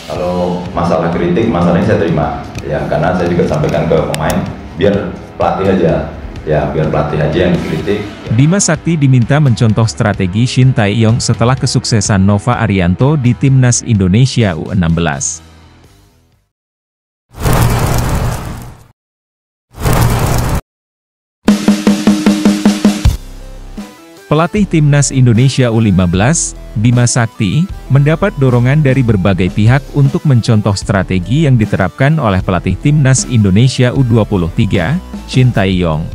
Kalau masalah kritik, masalahnya saya terima ya, karena saya juga sampaikan ke pemain biar pelatih aja yang dikritik. Bima Sakti diminta mencontoh strategi Shin Tae-yong setelah kesuksesan Nova Arianto di Timnas Indonesia U16. Pelatih Timnas Indonesia U15, Bima Sakti, mendapat dorongan dari berbagai pihak untuk mencontoh strategi yang diterapkan oleh pelatih Timnas Indonesia U23, Shin Tae-yong.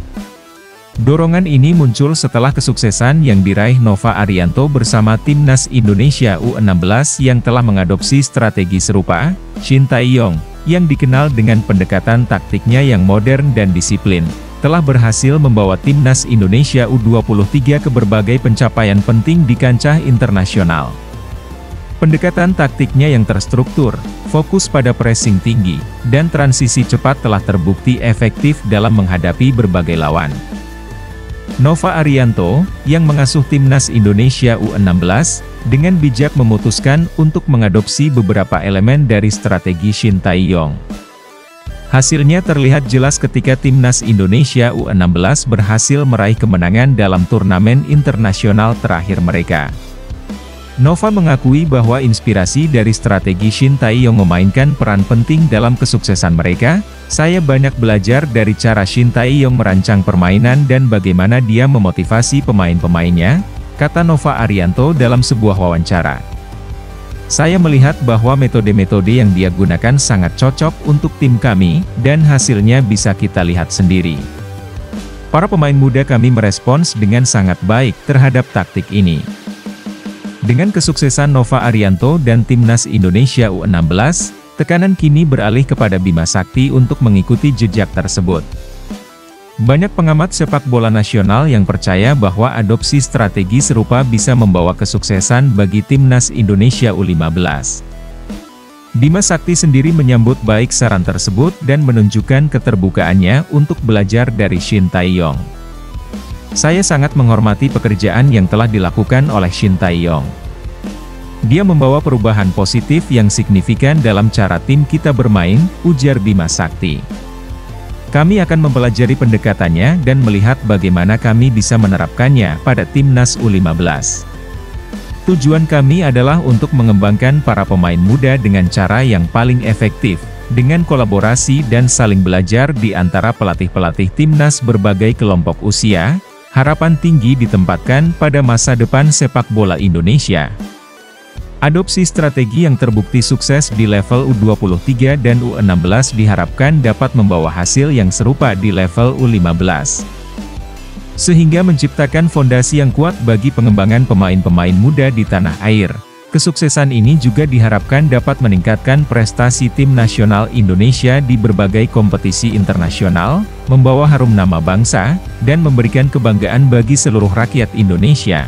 Dorongan ini muncul setelah kesuksesan yang diraih Nova Arianto bersama Timnas Indonesia U16 yang telah mengadopsi strategi serupa. Shin Tae-yong, yang dikenal dengan pendekatan taktiknya yang modern dan disiplin, telah berhasil membawa Timnas Indonesia U23 ke berbagai pencapaian penting di kancah internasional. Pendekatan taktiknya yang terstruktur, fokus pada pressing tinggi, dan transisi cepat telah terbukti efektif dalam menghadapi berbagai lawan. Nova Arianto, yang mengasuh Timnas Indonesia U16, dengan bijak memutuskan untuk mengadopsi beberapa elemen dari strategi Shin Tae-yong. Hasilnya terlihat jelas ketika Timnas Indonesia U16 berhasil meraih kemenangan dalam turnamen internasional terakhir mereka. Nova mengakui bahwa inspirasi dari strategi Shin Tae-yong memainkan peran penting dalam kesuksesan mereka. Saya banyak belajar dari cara Shin Tae-yong merancang permainan dan bagaimana dia memotivasi pemain-pemainnya, kata Nova Arianto dalam sebuah wawancara. Saya melihat bahwa metode-metode yang dia gunakan sangat cocok untuk tim kami, dan hasilnya bisa kita lihat sendiri. Para pemain muda kami merespons dengan sangat baik terhadap taktik ini. Dengan kesuksesan Nova Arianto dan Timnas Indonesia U16, tekanan kini beralih kepada Bima Sakti untuk mengikuti jejak tersebut. Banyak pengamat sepak bola nasional yang percaya bahwa adopsi strategi serupa bisa membawa kesuksesan bagi Timnas Indonesia U15. Bima Sakti sendiri menyambut baik saran tersebut dan menunjukkan keterbukaannya untuk belajar dari Shin Tae-yong. Saya sangat menghormati pekerjaan yang telah dilakukan oleh Shin Tae-yong. Dia membawa perubahan positif yang signifikan dalam cara tim kita bermain, ujar Bima Sakti. Kami akan mempelajari pendekatannya dan melihat bagaimana kami bisa menerapkannya pada Timnas U15. Tujuan kami adalah untuk mengembangkan para pemain muda dengan cara yang paling efektif, dengan kolaborasi dan saling belajar di antara pelatih-pelatih Timnas berbagai kelompok usia. Harapan tinggi ditempatkan pada masa depan sepak bola Indonesia. Adopsi strategi yang terbukti sukses di level U23 dan U16 diharapkan dapat membawa hasil yang serupa di level U15. Sehingga menciptakan fondasi yang kuat bagi pengembangan pemain-pemain muda di tanah air. Kesuksesan ini juga diharapkan dapat meningkatkan prestasi tim nasional Indonesia di berbagai kompetisi internasional, membawa harum nama bangsa, dan memberikan kebanggaan bagi seluruh rakyat Indonesia.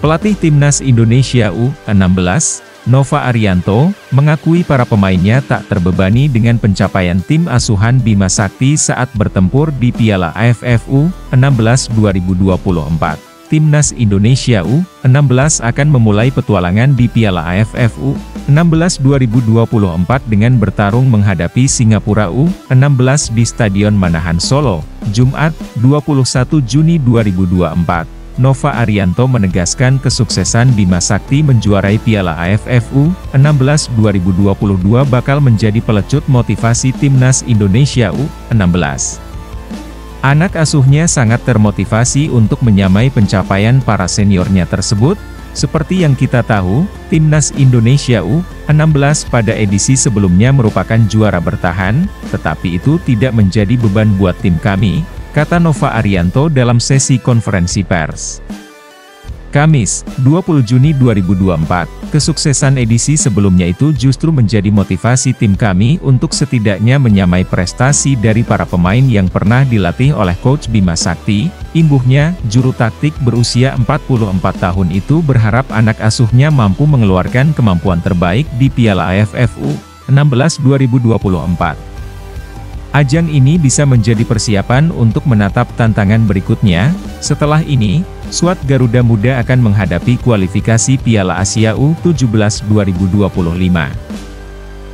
Pelatih Timnas Indonesia U16, Nova Arianto, mengakui para pemainnya tak terbebani dengan pencapaian tim asuhan Bima Sakti saat bertempur di Piala AFF U16 2024. Timnas Indonesia U16 akan memulai petualangan di Piala AFF U16 2024 dengan bertarung menghadapi Singapura U16 di Stadion Manahan Solo, Jumat, 21 Juni 2024. Nova Arianto menegaskan kesuksesan Bima Sakti menjuarai Piala AFF U16 2022 bakal menjadi pelecut motivasi Timnas Indonesia U16. Anak asuhnya sangat termotivasi untuk menyamai pencapaian para seniornya tersebut. Seperti yang kita tahu, Timnas Indonesia U16 pada edisi sebelumnya merupakan juara bertahan, tetapi itu tidak menjadi beban buat tim kami, kata Nova Arianto dalam sesi konferensi pers. Kamis, 20 Juni 2024, kesuksesan edisi sebelumnya itu justru menjadi motivasi tim kami untuk setidaknya menyamai prestasi dari para pemain yang pernah dilatih oleh Coach Bima Sakti, imbuhnya. Juru taktik berusia 44 tahun itu berharap anak asuhnya mampu mengeluarkan kemampuan terbaik di Piala AFF U16 2024. Ajang ini bisa menjadi persiapan untuk menatap tantangan berikutnya. Setelah ini, skuad Garuda Muda akan menghadapi kualifikasi Piala Asia U17 2025.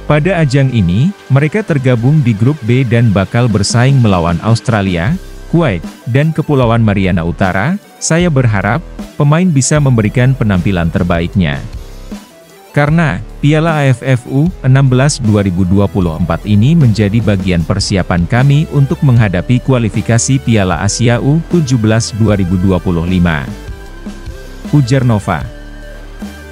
Pada ajang ini, mereka tergabung di grup B dan bakal bersaing melawan Australia, Kuwait, dan Kepulauan Mariana Utara. Saya berharap, pemain bisa memberikan penampilan terbaiknya. Karena, Piala AFF U16 2024 ini menjadi bagian persiapan kami untuk menghadapi kualifikasi Piala Asia U17 2025. Ujar Nova.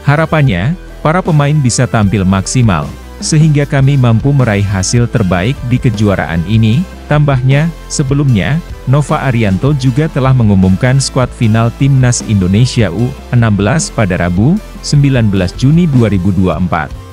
Harapannya, para pemain bisa tampil maksimal, sehingga kami mampu meraih hasil terbaik di kejuaraan ini. Tambahnya, sebelumnya, Nova Arianto juga telah mengumumkan skuad final Timnas Indonesia U16 pada Rabu, 19 Juni 2024.